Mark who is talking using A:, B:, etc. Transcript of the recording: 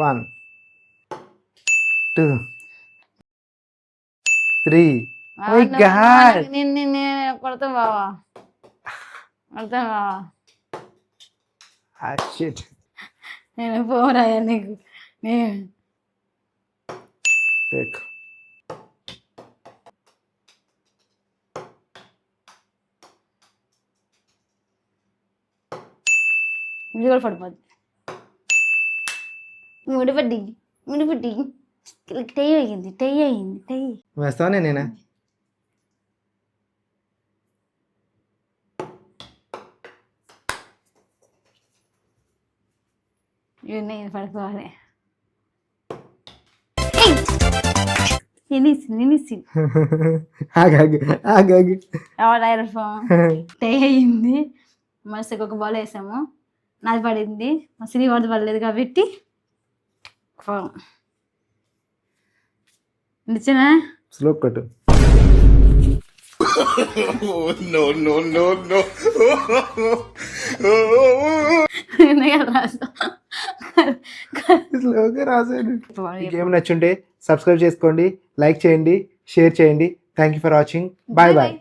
A: 1 2 3 my God
B: నేను కొడతాం బావా, కొడతాం బావా.
A: షిట్
B: నేను పోరాయా నీకు. నేను
A: టేక్
B: ఇది కూడా పడిపోద్ది. ముడిపడ్డి ముడిపడ్డి టై అయ్యింది, టై అయ్యింది, టై.
A: వేస్తావా నేనా?
B: ఇవన్నీ పడుకోవాలి. ఎనిసి
A: ఆగాగు ఆగాగు.
B: టై అయ్యింది. మస్తు ఒక బాల్ వేసాము, నాది పడింది. మా శ్రీవాడిది పడలేదు కాబట్టి నిచ్చానా
A: స్లో కట్టు. స్లోగా రాసాను. ఈ గేమ్ నచ్చుంటే సబ్స్క్రైబ్ చేసుకోండి, లైక్ చేయండి, షేర్ చేయండి. Thank you for watching. Bye bye.